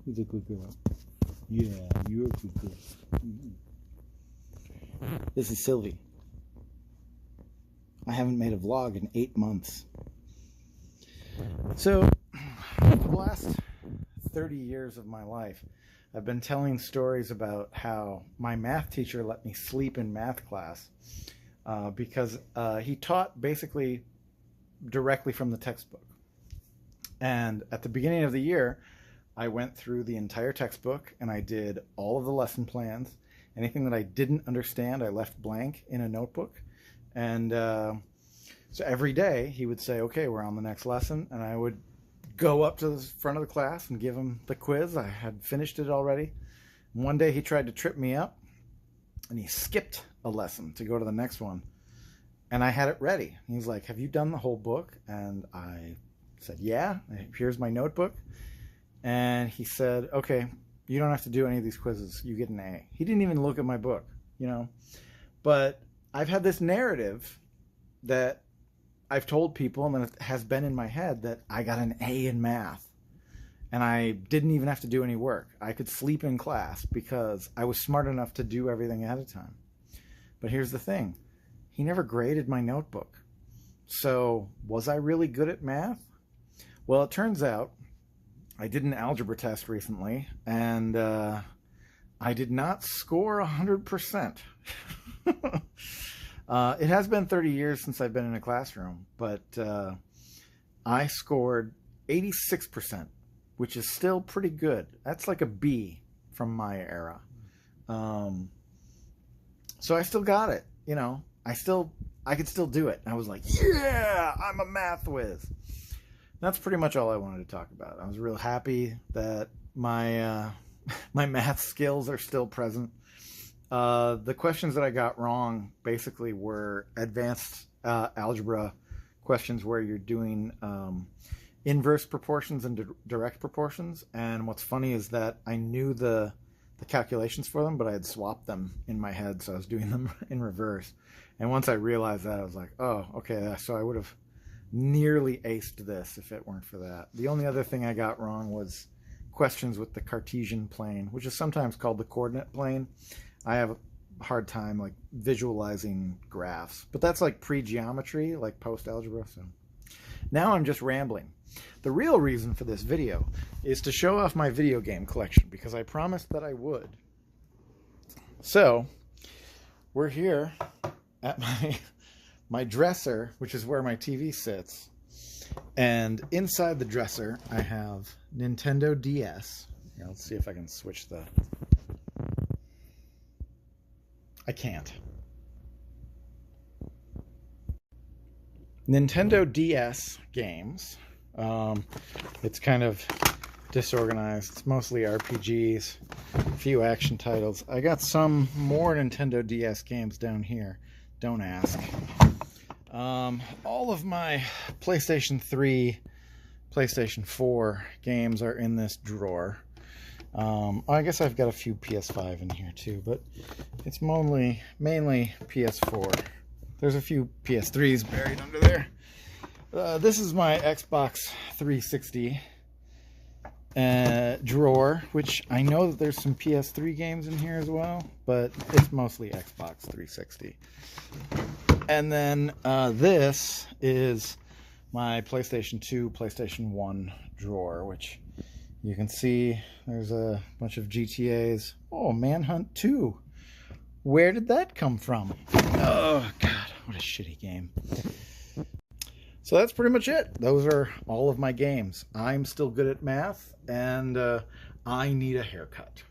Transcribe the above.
Who's a good girl? Yeah, you're a good girl. This is Sylvie. I haven't made a vlog in 8 months. So, for the last 30 years of my life, I've been telling stories about how my math teacher let me sleep in math class because he taught basically directly from the textbook. And at the beginning of the year, I went through the entire textbook and I did all of the lesson plans. Anything that I didn't understand, I left blank in a notebook. And so every day he would say, okay, we're on the next lesson. And I would go up to the front of the class and give him the quiz. I had finished it already. And one day he tried to trip me up and he skipped a lesson to go to the next one. And I had it ready. He's like, have you done the whole book? And I said, yeah, here's my notebook. And he said, okay, you don't have to do any of these quizzes. You get an A. He didn't even look at my book, you know. But I've had this narrative that I've told people, and that it has been in my head, that I got an A in math. And I didn't even have to do any work. I could sleep in class because I was smart enough to do everything ahead of time. But here's the thing. He never graded my notebook. So was I really good at math? Well, it turns out I did an algebra test recently, and I did not score 100%. It has been 30 years since I've been in a classroom, but I scored 86%, which is still pretty good. That's like a B from my era. So I still got it, you know. I could still do it. I was like, yeah, I'm a math whiz. That's pretty much all I wanted to talk about. I was real happy that my my math skills are still present. The questions that I got wrong basically were advanced algebra questions where you're doing inverse proportions and direct proportions. And what's funny is that I knew the calculations for them, but I had swapped them in my head, so I was doing them in reverse. And once I realized that, I was like, oh, okay, so I would have nearly aced this if it weren't for that. The only other thing I got wrong was questions with the Cartesian plane, which is sometimes called the coordinate plane. I have a hard time like visualizing graphs, but that's like pre-geometry, like post-algebra. So now I'm just rambling. The real reason for this video is to show off my video game collection because I promised that I would. So we're here at my dresser, which is where my TV sits. And inside the dresser, I have Nintendo DS. Here, let's see if I can switch the... I can't. Nintendo DS games. It's kind of disorganized. It's mostly RPGs, a few action titles. I got some more Nintendo DS games down here. Don't ask. All of my PlayStation 3, PlayStation 4 games are in this drawer. I guess I've got a few PS5 in here too, but it's mainly PS4. There's a few PS3s buried under there. This is my Xbox 360 drawer, which I know that there's some PS3 games in here as well, but it's mostly Xbox 360. And then this is my PlayStation 2, PlayStation 1 drawer, which you can see there's a bunch of GTAs. Oh, Manhunt 2. Where did that come from? Oh, God, what a shitty game. So that's pretty much it. Those are all of my games. I'm still good at math, and I need a haircut.